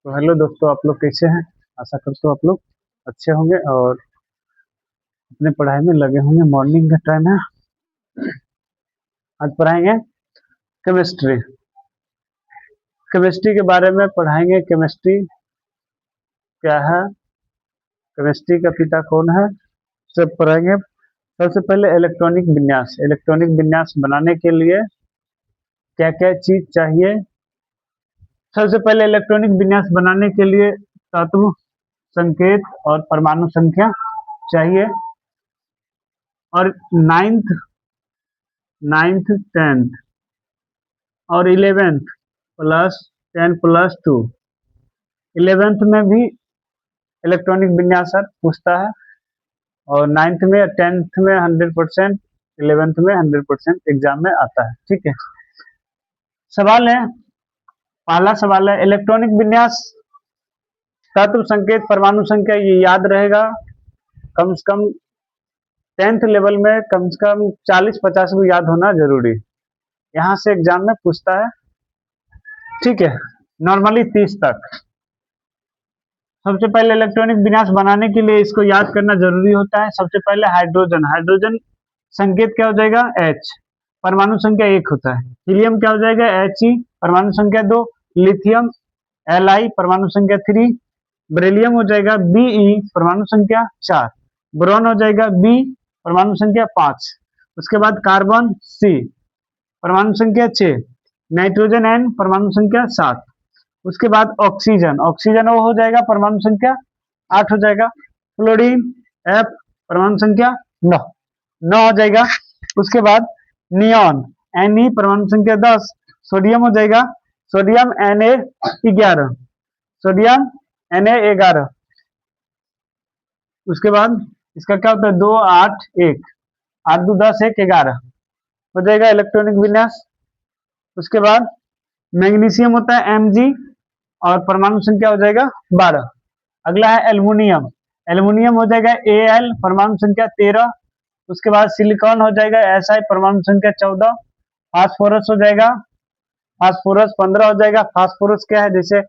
तो हेलो दोस्तों, आप लोग कैसे हैं? आशा करता हूँ आप लोग अच्छे होंगे और अपने पढ़ाई में लगे होंगे। मॉर्निंग का टाइम है। आज पढ़ाएंगे केमिस्ट्री। केमिस्ट्री के बारे में पढ़ाएंगे। केमिस्ट्री क्या है, केमिस्ट्री का पिता कौन है, सब पढ़ाएंगे। सबसे पहले इलेक्ट्रॉनिक विन्यास। इलेक्ट्रॉनिक विन्यास बनाने के लिए क्या क्या चीज चाहिए? सबसे पहले इलेक्ट्रॉनिक विन्यास बनाने के लिए तत्व, संकेत और परमाणु संख्या चाहिए। और नाइन्थ नाइन्थ टेंथ और 11th प्लस 10 प्लस 2, 11th में भी इलेक्ट्रॉनिक विन्यासर पूछता है और 9th में 10th में 100%, 11th में 100% एग्जाम में आता है। ठीक है, सवाल है, पहला सवाल है इलेक्ट्रॉनिक विन्यास तत्व, संकेत, परमाणु संख्या। ये याद रहेगा कम से कम 10th लेवल में, कम से कम 40-50 को याद होना जरूरी। यहाँ से एग्जाम में पूछता है। ठीक है, नॉर्मली 30 तक। सबसे पहले इलेक्ट्रॉनिक विन्यास बनाने के लिए इसको याद करना जरूरी होता है। सबसे पहले हाइड्रोजन, हाइड्रोजन संकेत क्या हो जाएगा? H। परमाणु संख्या 1 होता है। हीलियम क्या हो जाएगा? He, परमाणु संख्या 2। लिथियम Li, परमाणु संख्या 3। बेरिलियम हो जाएगा Be, परमाणु संख्या 4। बोरॉन हो जाएगा B, परमाणु संख्या 5। उसके बाद कार्बन C, परमाणु संख्या 6। नाइट्रोजन N, परमाणु संख्या 7। उसके बाद ऑक्सीजन, ऑक्सीजन वो हो जाएगा परमाणु संख्या 8 हो जाएगा। फ्लोरीन F, परमाणु संख्या 9 हो जाएगा। उसके बाद नियॉन Ne, परमाणु संख्या 10। सोडियम हो जाएगा सोडियम Na11, सोडियम Na11। उसके बाद इसका क्या होता है? 2 8 1, 8 2 10 1 11 हो जाएगा इलेक्ट्रॉनिक विन्यास। उसके बाद मैग्नीशियम होता है Mg और परमाणु संख्या हो जाएगा 12। अगला है एल्युमिनियम, एल्युमिनियम हो जाएगा Al, परमाणु संख्या 13। उसके बाद सिलिकॉन हो जाएगा Si, परमाणु संख्या 14। फास्फोरस हो जाएगा, फास्फोरस 15 हो जाएगा। फास्फोरस क्या है? जैसे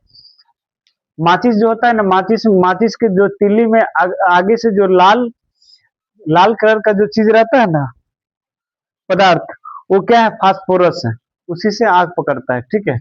माचिस जो होता है ना, माचिस, माचिस के जो तिल्ली में आगे से जो लाल लाल कलर का जो चीज रहता है ना, पदार्थ, वो क्या है? फास्फोरस है। उसी से आग पकड़ता है। ठीक है,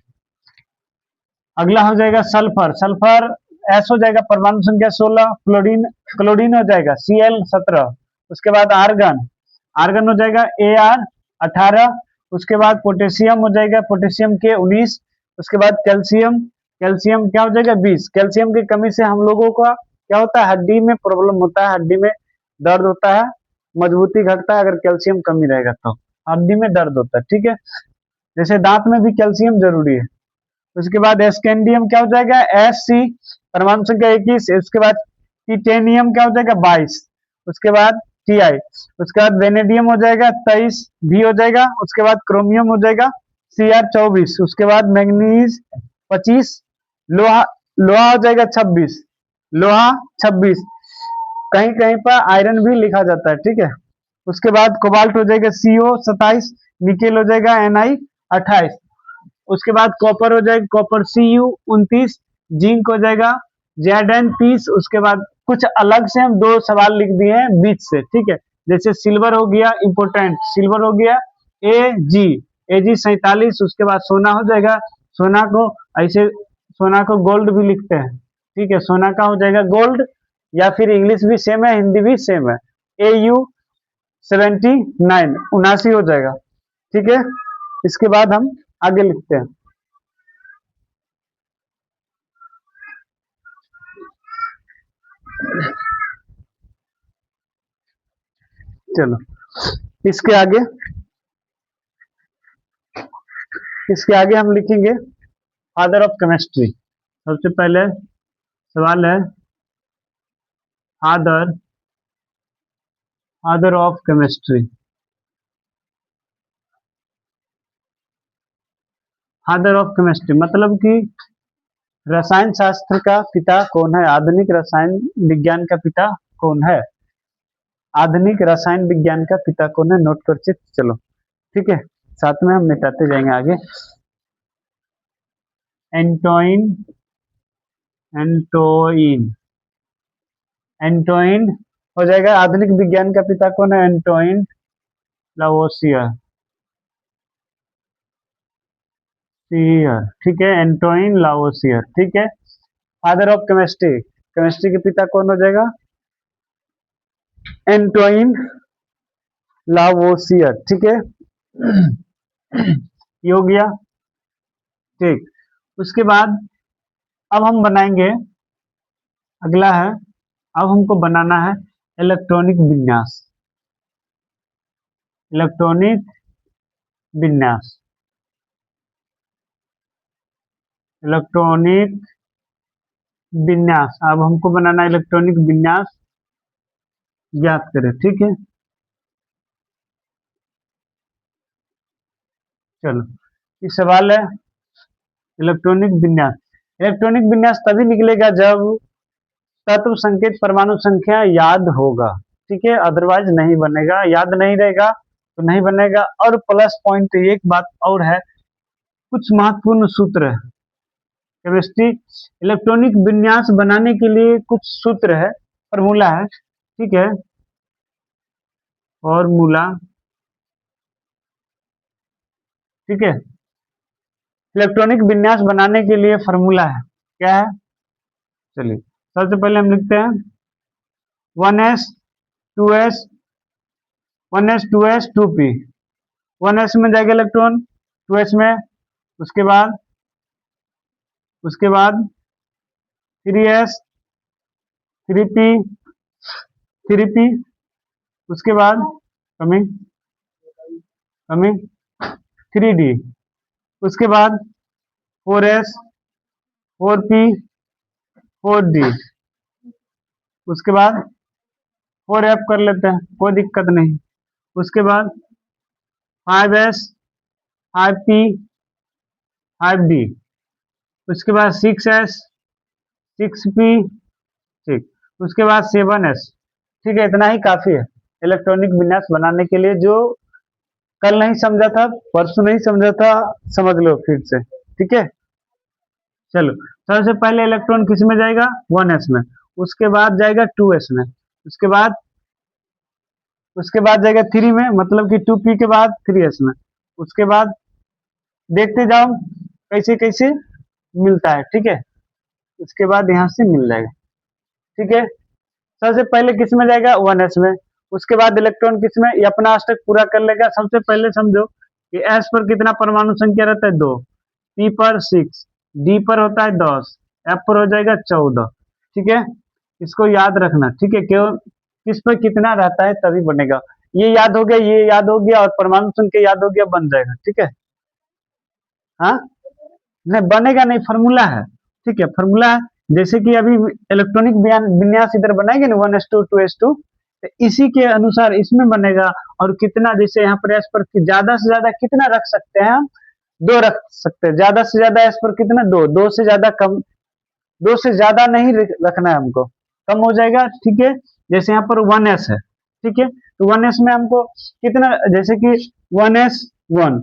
अगला हो जाएगा सल्फर, सल्फर एस हो जाएगा, परमाणु संख्या 16। क्लोरीन, क्लोरीन हो जाएगा Cl17। उसके बाद आर्गन, आर्गन हो जाएगा Ar18। उसके बाद पोटेशियम हो जाएगा, पोटेशियम के 19। उसके बाद कैल्शियम, कैल्शियम क्या हो जाएगा? 20। कैल्शियम की कमी से हम लोगों का क्या होता है? हड्डी में प्रॉब्लम होता है, हड्डी में दर्द होता है, मजबूती घटता है। अगर कैल्शियम कमी रहेगा तो हड्डी में दर्द होता है। ठीक है, जैसे दांत में भी कैल्शियम जरूरी है। उसके बाद स्कैंडियम क्या हो जाएगा? Sc, परमाणु संख्या 21। उसके बाद टिटेनियम क्या हो जाएगा? 22। उसके बाद Ti। उसके बाद वेनेडियम हो जाएगा 23 भी हो जाएगा। उसके बाद क्रोमियम हो जाएगा Cr24। उसके बाद मैग्नीज 25। लोहा, लोहा हो जाएगा 26, लोहा 26। कहीं कहीं पर आयरन भी लिखा जाता है। ठीक है, उसके बाद कोबाल्ट हो जाएगा Co27। निकेल हो जाएगा Ni28। उसके बाद कॉपर हो जाएगा कॉपर Cu29। जिंक हो जाएगा Zn30। उसके बाद कुछ अलग से हम 2 सवाल लिख दिए हैं बीच से। ठीक है, जैसे सिल्वर हो गया इंपोर्टेंट, सिल्वर हो गया Ag 47। उसके बाद सोना हो जाएगा, सोना को ऐसे, सोना को गोल्ड भी लिखते हैं। ठीक है, सोना का हो जाएगा गोल्ड, या फिर इंग्लिश भी सेम है, हिंदी भी सेम है, Au79, 79 हो जाएगा। ठीक है, इसके बाद हम आगे लिखते हैं। चलो, इसके आगे, इसके आगे हम लिखेंगे फादर ऑफ केमिस्ट्री। सबसे पहले सवाल है father, father of chemistry. Father of chemistry मतलब कि रसायन शास्त्र का पिता कौन है? आधुनिक रसायन विज्ञान का पिता कौन है? आधुनिक रसायन विज्ञान का पिता कौन है? नोट कर चित चलो। ठीक है, साथ में हम मिटाते जाएंगे आगे। एंटोइन एंटोइन, एंटोइन हो जाएगा। आधुनिक विज्ञान का पिता कौन है? एंटोइन लावोसियर, ठीक है, एंटोइन लावोसियर, ठीक है। फादर ऑफ केमिस्ट्री, केमिस्ट्री के पिता कौन हो जाएगा? एंटोइन लावोसियर, ठीक है। ये हो गया, ठीक। उसके बाद अब हम बनाएंगे, अगला है, अब हमको बनाना है इलेक्ट्रॉनिक विन्यास, इलेक्ट्रॉनिक विन्यास, इलेक्ट्रॉनिक विन्यास। अब हमको बनाना इलेक्ट्रॉनिक विन्यास, ज्ञात करें, ठीक है। चलो, ये सवाल है इलेक्ट्रॉनिक विन्यास। इलेक्ट्रॉनिक विन्यास तभी निकलेगा जब तत्व संकेत परमाणु संख्या याद होगा, ठीक है, अदरवाइज नहीं बनेगा। याद नहीं रहेगा तो नहीं बनेगा। और प्लस पॉइंट एक बात और है, कुछ महत्वपूर्ण सूत्र है केमिस्ट्री इलेक्ट्रॉनिक विन्यास बनाने के लिए, कुछ सूत्र है, फॉर्मूला है, ठीक है, फॉर्मूला, ठीक है। इलेक्ट्रॉनिक विन्यास बनाने के लिए फॉर्मूला है, क्या है? चलिए, सबसे पहले हम लिखते हैं 1s 2s 1s 2s 2p। 1s में जाएगा इलेक्ट्रॉन, 2s में, उसके बाद 3s 3p 3p, उसके बाद कमिंग कमिंग 3d, उसके बाद 4s 4p 4d, उसके बाद 4f कर लेते हैं, कोई दिक्कत नहीं। उसके बाद 5s 5p 5d, उसके बाद 6s 6p, ठीक, उसके बाद 7s, ठीक है। इतना ही काफी है इलेक्ट्रॉनिक विन्यास बनाने के लिए। जो कल नहीं समझा था, परसों नहीं समझा था, समझ लो फिर से, ठीक है। चलो, सबसे पहले इलेक्ट्रॉन किस में जाएगा? 1s में, उसके बाद जाएगा 2s में, उसके बाद जाएगा 3 में, मतलब कि 2p के बाद 3s में, उसके बाद देखते जाओ कैसे कैसे मिलता है, ठीक है। उसके बाद यहाँ से मिल जाएगा, ठीक है। सबसे पहले किस में जाएगा? 1s में, उसके बाद इलेक्ट्रॉन किस में? ये अपना अष्टक पूरा कर लेगा। सबसे पहले समझो कि s पर कितना परमाणु संख्या रहता है? 2, p पर 6, d पर होता है 10, f पर हो जाएगा 14, ठीक है। इसको याद रखना, ठीक है, क्यों, किस पर कितना रहता है तभी बनेगा। ये याद हो गया, ये याद हो गया, और परमाणु संख्या याद हो गया, बन जाएगा, ठीक है। हाँ, नहीं बनेगा नहीं, फॉर्मूला है, ठीक है, फॉर्मूला है। जैसे कि अभी इलेक्ट्रॉनिक विन्यास इधर बनाएंगे ना, 1s2 2s2, तो इसी के अनुसार इसमें बनेगा। और कितना, जैसे यहाँ पर एस पर ज्यादा से ज्यादा कितना रख सकते हैं हम? 2 रख सकते हैं, ज्यादा से ज्यादा एस पर कितना? 2, 2 से ज्यादा कम, 2 से ज्यादा नहीं रखना है हमको, कम हो जाएगा, ठीक है। जैसे यहाँ पर 1s है, ठीक है, तो 1s में हमको कितना, जैसे कि 1s1,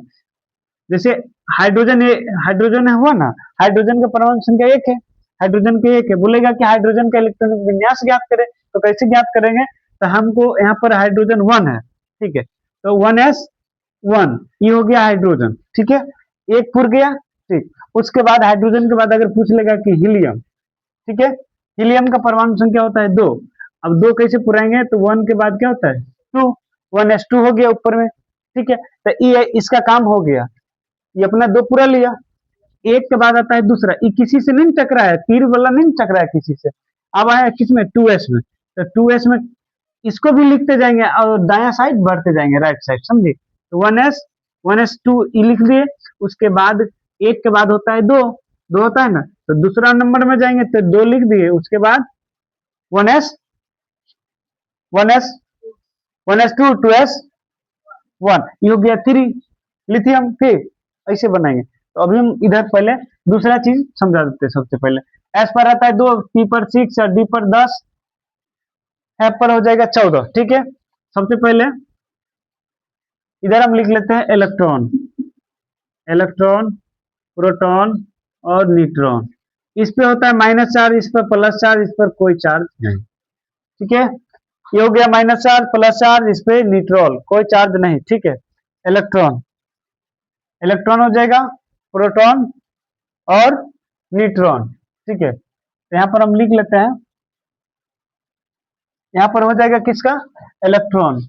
जैसे हाइड्रोजन, हाइड्रोजन हुआ ना, हाइड्रोजन का परमाणु संख्या 1 है, हाइड्रोजन के 1 है, बोलेगा कि हाइड्रोजन का इलेक्ट्रॉनिक विन्यास ज्ञात करें, तो कैसे ज्ञात करेंगे? तो हमको यहाँ पर हाइड्रोजन 1 है, ठीक है, तो 1s1, ये हो गया हाइड्रोजन, ठीक है, एक पुर गया, ठीक। उसके बाद हाइड्रोजन के बाद अगर पूछ लेगा कि हीलियम, ठीक है, हीलियम का परमाणु संख्या होता है 2। अब 2 कैसे पुराएंगे? तो 1 के बाद क्या होता है? 2, 1s2 हो गया ऊपर में, ठीक है। तो ये इसका काम हो गया, ये अपना 2 पूरा लिया। एक के बाद आता है दूसरा, ये किसी से नहीं टकरा है, तीर वाला नहीं टकरा है किसी से। अब आया किसमें? 2s में, तो 2s में इसको भी लिखते जाएंगे और दाया साइड बढ़ते जाएंगे, राइट साइड, समझे। तो 1s 2 लिख दिए। उसके बाद एक के बाद होता है 2, 2 होता है ना, तो दूसरा नंबर में जाएंगे तो 2 लिख दिए। उसके बाद 1s 1s 1s2 2s1, ये हो गया 3 लिथियम, फिर ऐसे बनाएंगे। तो अभी हम इधर पहले दूसरा चीज समझा देते हैं। सबसे पहले एस पर आता है 2, पी पर 6 और डी पर 10, एफ पर हो जाएगा 14, ठीक है। सबसे पहले इधर हम लिख लेते हैं इलेक्ट्रॉन, इलेक्ट्रॉन, प्रोटॉन और न्यूट्रॉन। इस पे होता है माइनस चार्ज, इस पर प्लस चार्ज, इस पर कोई चार्ज नहीं। ठीक है, ये हो गया माइनस चार्ज प्लस चार्ज, इस पे न्यूट्रल कोई चार्ज नहीं। ठीक है, इलेक्ट्रॉन, इलेक्ट्रॉन हो जाएगा प्रोटॉन और न्यूट्रॉन। ठीक है, तो यहाँ पर हम लिख लेते हैं, यहाँ पर हो जाएगा किसका, इलेक्ट्रॉन,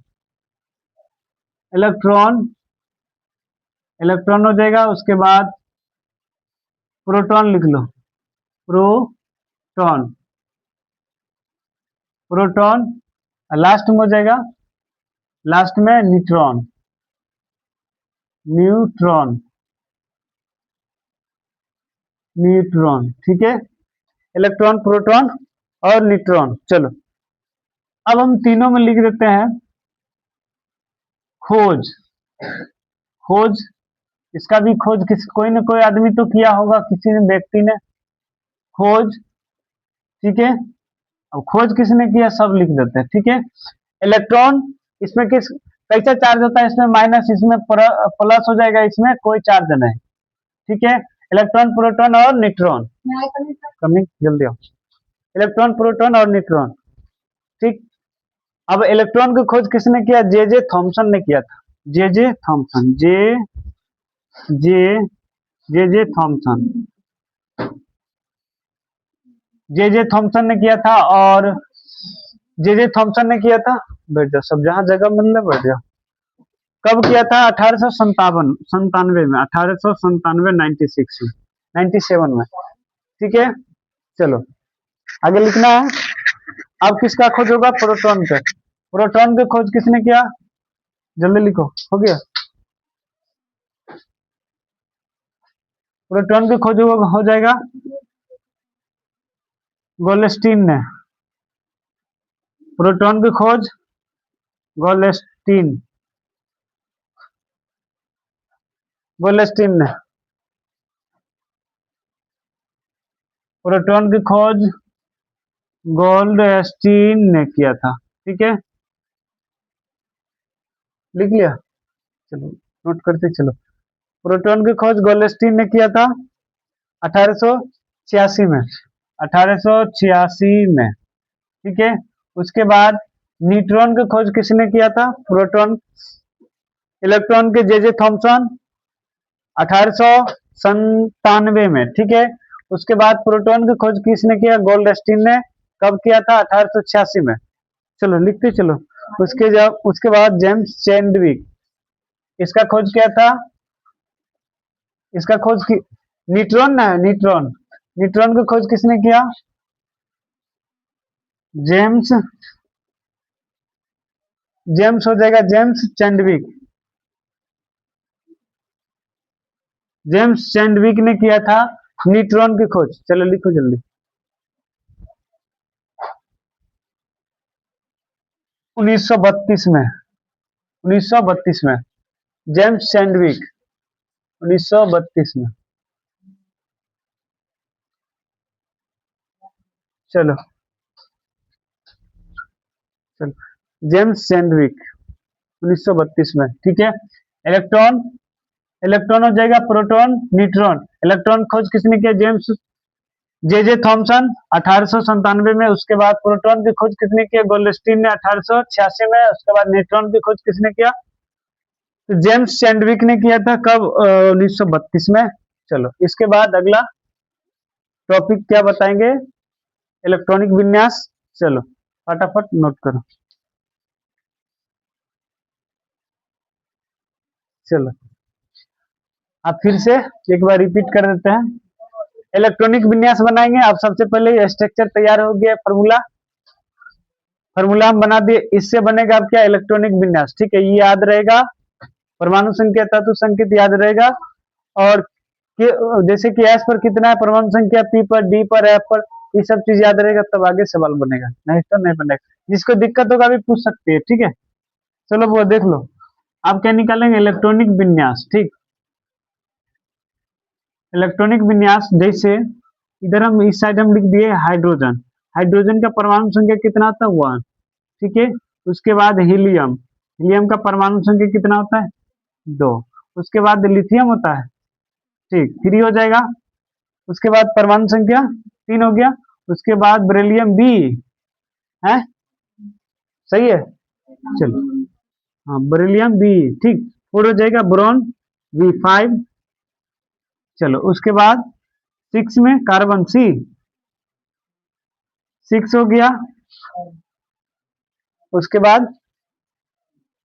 इलेक्ट्रॉन, इलेक्ट्रॉन हो जाएगा। उसके बाद प्रोटॉन लिख लो, प्रोटॉन, प्रोटॉन, लास्ट में हो जाएगा, लास्ट में न्यूट्रॉन, न्यूट्रॉन, न्यूट्रॉन। ठीक है, इलेक्ट्रॉन, प्रोटॉन और न्यूट्रॉन। चलो अब हम तीनों में लिख देते हैं खोज, खोज, इसका भी खोज किसी कोई ना कोई आदमी तो किया होगा, किसी ने व्यक्ति ने खोज। ठीक है, अब खोज किसने किया सब लिख देते हैं। ठीक है, इलेक्ट्रॉन, इसमें किस कैसा चार्ज होता है, इसमें माइनस, इसमें प्लस हो जाएगा, इसमें कोई चार्ज नहीं। ठीक है, इलेक्ट्रॉन, प्रोटॉन और न्यूट्रॉन, कमिंग जल्दी आओ, इलेक्ट्रॉन, प्रोटॉन और न्यूट्रॉन। ठीक, अब इलेक्ट्रॉन की खोज किसने किया, जे जे थॉमसन ने किया था, जे जे थॉमसन, जे जे जे थॉमसन, जे जे थॉमसन ने किया था। और जे जे थॉमसन ने किया था, बैठ जाओ सब, जहां जगह मिल रहा बैठ जाओ। कब किया था, 1897 में, 1897, 96 में, 97 में। ठीक है, चलो आगे लिखना है। अब किसका खोज होगा, प्रोटॉन का, प्रोटॉन की खोज किसने किया, जल्दी लिखो, हो गया, प्रोटॉन की खोज हो जाएगा गोल्डस्टीन ने, प्रोटॉन की खोज गोल्डस्टीन, गोल्डस्टीन ने, प्रोटॉन की खोज गोल्डस्टीन ने किया था। ठीक है, लिख लिया, चलो नोट करते चलो। प्रोटॉन की खोज गोल्डस्टीन ने किया था 1886 में, 1886 में। ठीक है, उसके बाद न्यूट्रॉन की खोज किसने किया था, प्रोटॉन, इलेक्ट्रॉन के जे जे थॉमसन 1897 में। ठीक है, उसके बाद प्रोटॉन की खोज किसने किया, गोल्डस्टीन ने, कब किया था, 1886 में। चलो लिखते चलो। उसके बाद जेम्स चैडविक, इसका खोज क्या था, इसका खोज की न्यूट्रॉन ना, न्यूट्रॉन, न्यूट्रॉन की खोज किसने किया, जेम्स, जेम्स हो जाएगा जेम्स चैडविक, जेम्स चैडविक ने किया था न्यूट्रॉन की खोज। चलो लिखो जल्दी, 1932 में, 1932 में जेम्स चैडविक, 1932 में। चलो चलो, जेम्स चैडविक 1932 में। ठीक है, इलेक्ट्रॉन, इलेक्ट्रॉन हो जाएगा प्रोटॉन, न्यूट्रॉन, इलेक्ट्रॉन खोज किसने किया, जेम्स जे जे थॉमसन 1897 में। उसके बाद प्रोटॉन की खोज किसने किया, गोल्डस्टीन ने 1886 में। उसके बाद न्यूट्रॉन की खोज किसने किया, तो जेम्स चैडविक ने किया था, कब, 1932 में। चलो इसके बाद अगला टॉपिक क्या बताएंगे, इलेक्ट्रॉनिक विन्यास। चलो फटाफट नोट करो, चलो आप फिर से एक बार रिपीट कर देते हैं, इलेक्ट्रॉनिक विन्यास बनाएंगे। अब सबसे पहले स्ट्रक्चर तैयार हो गया, फॉर्मूला, फॉर्मूला हम बना दिए, इससे बनेगा अब क्या, इलेक्ट्रॉनिक विन्यास। ठीक है, ये याद रहेगा, परमाणु संख्या, तत्व संकेत याद रहेगा। और जैसे कि एस पर कितना है, परमाणु संख्या पी पर, डी पर, एफ पर, ये सब चीज याद रहेगा, तब आगे सवाल बनेगा, नहीं तो नहीं बनेगा। जिसको दिक्कत होगा अभी पूछ सकते हैं। ठीक है, चलो वो देख लो, आप क्या निकालेंगे, इलेक्ट्रॉनिक विन्यास। ठीक, इलेक्ट्रॉनिक विन्यास, जैसे इधर हम इस साइड हम लिख दिए हाइड्रोजन, हाइड्रोजन का परमाणु संख्या कितना होता है, 1। ठीक है, उसके बाद हीलियम, हीलियम का परमाणु संख्या कितना होता है, 2। उसके बाद लिथियम होता है, ठीक, 3 हो जाएगा। उसके बाद परमाणु संख्या 3 हो गया। उसके बाद बेरिलियम बी है, सही है। चलो हाँ बेरिलियम बी, ठीक। 4 हो जाएगा, बोरॉन B5। चलो उसके बाद 6 में कार्बन C6 हो गया। उसके बाद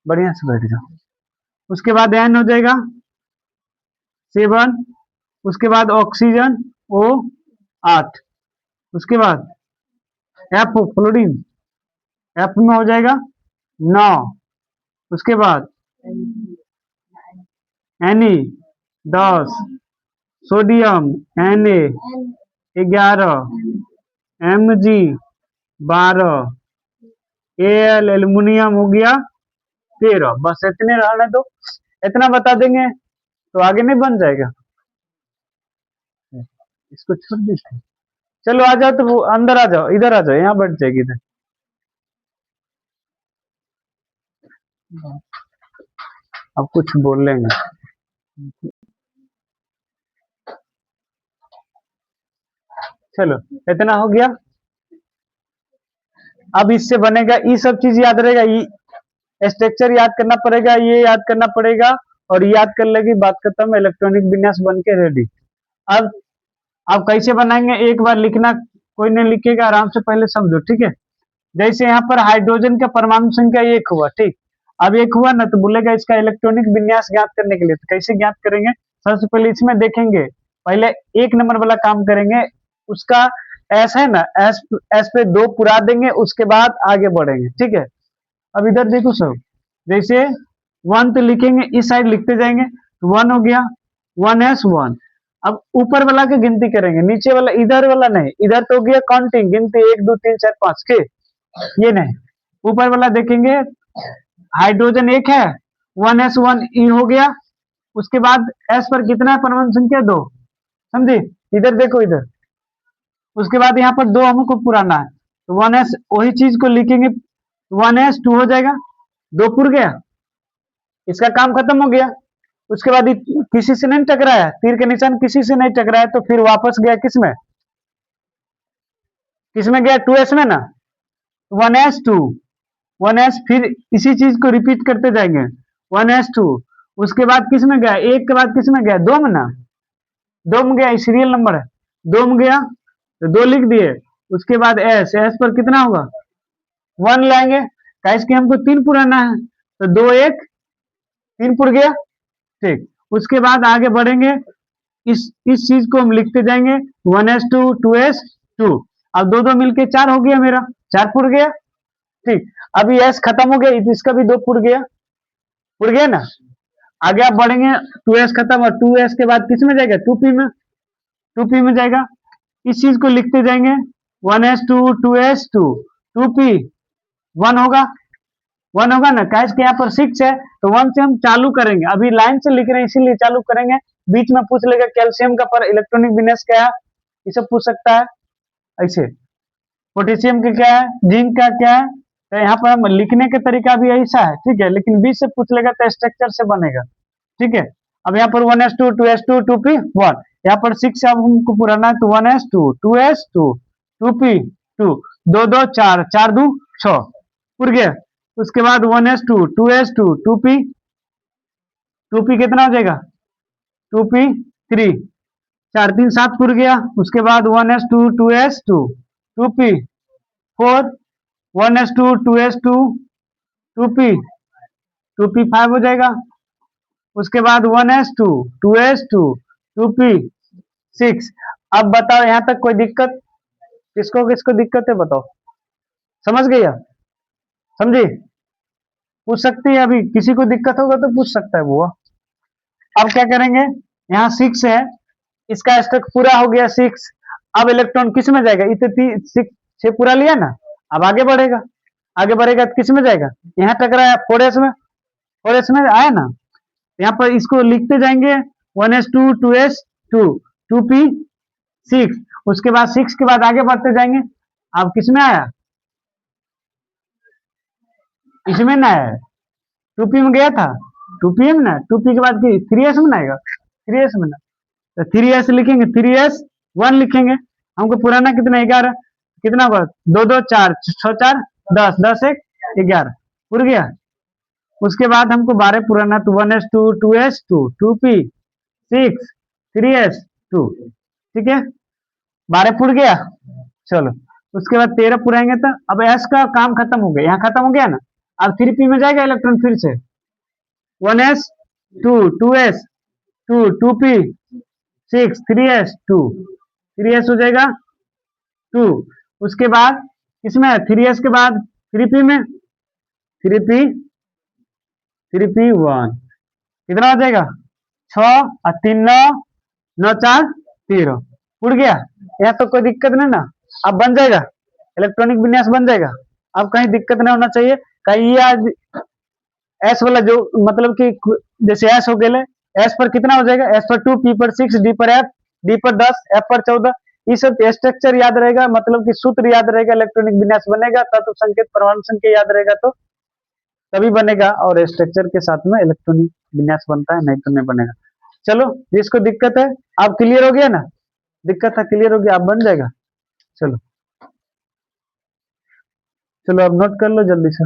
बढ़िया से बैठ जाओ। उसके बाद N हो जाएगा 7। उसके बाद ऑक्सीजन O8। उसके बाद F फ्लोरीन, F में हो जाएगा 9। उसके बाद Na 10, sodium Na 11, Mg 12, Al aluminium हो गया 13। बस इतने रहने दो, इतना बता देंगे तो आगे नहीं बन जाएगा। इसको छोड़ देते, चलो आ जाओ, तो अंदर आ जाओ, इधर आ जाओ, यहाँ बैठ जाएगी इधर। अब कुछ बोल लेंगे। चलो इतना हो गया। अब इससे बनेगा, ये सब चीज याद रहेगा, ये स्ट्रक्चर याद करना पड़ेगा, ये याद करना पड़ेगा, और याद कर लेगी, बात खत्म, इलेक्ट्रॉनिक विन्यास बन के रेडी। अब कैसे बनाएंगे, एक बार लिखना, कोई नहीं लिखेगा, आराम से पहले समझो, ठीक है। जैसे यहाँ पर हाइड्रोजन का परमाणु संख्या 1 हुआ, ठीक। अब 1 हुआ ना, तो बोलेगा इसका इलेक्ट्रॉनिक विन्यास ज्ञात करने के लिए, तो कैसे ज्ञात करेंगे, सबसे पहले इसमें देखेंगे, पहले 1 नंबर वाला काम करेंगे, उसका एस है ना, एस पे 2 पुरा देंगे, उसके बाद आगे बढ़ेंगे, ठीक है। अब इधर देखो सब, जैसे 1 तो लिखेंगे, इस साइड लिखते जाएंगे, तो 1 हो गया, 1s1। अब ऊपर वाला की गिनती करेंगे, नीचे वाला, इधर वाला नहीं, इधर तो हो गया काउंटिंग, गिनती 1 2 3 4 5 के, ये नहीं। ऊपर वाला देखेंगे, हाइड्रोजन 1 है, 1s1e हो गया। उसके बाद s पर कितना है, परमाणु संख्या 2, समझे। इधर देखो, इधर उसके बाद यहाँ पर 2 हमको पुराना है, तो 1s, वही चीज को लिखेंगे, 1s2 हो जाएगा, 2 पुर गया, इसका काम खत्म हो गया। उसके बाद किसी से नहीं टकराया, तीर के निशान किसी से नहीं टकराया, तो फिर वापस गया किसमें, किसमें गया, 2s में ना, 1s2, 1s, फिर इसी चीज को रिपीट करते जाएंगे, 1s2। उसके बाद किसमें गया, 1 के बाद किसमें गया, 2 में ना, 2 में गया, सीरियल नंबर है, 2 में गया, तो 2 लिख दिए। उसके बाद एस पर कितना होगा, 1 लाएंगे, कैसे कि हमको 3 पुराना है, तो 2 1 3 पुर गया, ठीक। उसके बाद आगे बढ़ेंगे, इस चीज को हम लिखते जाएंगे, 1s2 2s2। अब 2 2 मिलके 4 हो गया, मेरा 4 पुर गया, ठीक। अभी एस खत्म हो गया, इसका भी 2 पुर गया ना। आगे आप बढ़ेंगे, 2s खत्म, और 2s के बाद किस में जाएगा, 2p में जाएगा। इस चीज को लिखते जाएंगे, 1s2 2s2 2p, 1 होगा ना, कैसे कि यहाँ पर 6 है, तो 1 से हम चालू करेंगे, अभी लाइन से लिख रहे हैं इसीलिए चालू करेंगे। बीच में पूछ लेगा कैल्शियम का पर इलेक्ट्रॉनिक विन्यास क्या है, ये सब पूछ सकता है ऐसे। पोटेशियम का क्या है, जिंक का क्या है, तो यहाँ पर हम लिखने का तरीका भी ऐसा है, ठीक है, लेकिन बीच से पूछ लेगा तो स्ट्रक्चर से बनेगा, ठीक है। अब यहाँ पर 1s2 2s2 2p 1, यहाँ पर 6 अब हमको पुराना है, तो 1s2 2s2 2p 2, 2 2 4 4 2 6 पुर गया। उसके बाद 1s2 2s2 2p कितना हो जाएगा, 2p 3, 4 3 7 पुर गया। उसके बाद 1s2 2s2 2p 4, 1s2 2s2 2p 5 हो जाएगा। उसके बाद 1s2 2s2 2p 6। अब बताओ यहाँ तक कोई दिक्कत, किसको किसको दिक्कत है बताओ, समझ गया, समझी, पूछ सकती है, अभी किसी को दिक्कत होगा तो पूछ सकता है बुआ। अब क्या करेंगे, यहाँ 6 है, इसका स्टक पूरा हो गया 6। अब इलेक्ट्रॉन किस में जाएगा, इतने 6 पूरा लिया ना, अब आगे बढ़ेगा तो किस में जाएगा, यहाँ टकराया 4s में, 4s में आया ना, यहाँ पर इसको लिखते जाएंगे, 1s2 2s2 2p 6। उसके बाद 6 के बाद आगे बढ़ते जाएंगे, अब किस में आया, इसमें ना आया, 2p में गया था, 2p में ना, 2p के बाद 3s में ना आएगा, 3s में ना, तो 3s लिखेंगे, 3s वन लिखेंगे। हमको पुराना कितना 11, कितना होगा 2 2 4 6 4 10, 10 1 11 उड़ गया। उसके बाद हमको 12 पुराना तो 1s2 2s2 2p 6 3s2, ठीक है 12 पुड़ गया। चलो उसके बाद 13 पुराएंगे तो अब एस का काम खत्म हो गया, यहाँ खत्म हो गया ना। अब 3p में जाएगा इलेक्ट्रॉन फिर से 1s2 2s2 2p 6 3s2 3s हो जाएगा 2। उसके बाद इसमें 3s के बाद 3p में 3p 1 कितना हो जाएगा 6 और 3 9 9 4 13 उड़ गया। यहाँ तो कोई दिक्कत नहीं ना, अब बन जाएगा इलेक्ट्रॉनिक विन्यास बन जाएगा। अब कहीं दिक्कत नहीं होना चाहिए कहीं ये आज एस वाला जो मतलब कि जैसे एस हो गए एस पर कितना हो जाएगा, एस पर 2 पी पर 6 डी पर एफ डी पर 10 एफ पर 14, ये सब स्ट्रक्चर याद रहेगा मतलब कि सूत्र याद रहेगा इलेक्ट्रॉनिक विन्यास बनेगा। तत्व संकेत परमाणु संख्या याद रहेगा तो तभी बनेगा और स्ट्रक्चर के साथ में इलेक्ट्रॉनिक विन्यास बनता है, नहीं तो नहीं बनेगा। चलो जिसको दिक्कत है आप क्लियर हो गया ना, दिक्कत था क्लियर हो गया, आप बन जाएगा। चलो चलो अब नोट कर लो जल्दी से।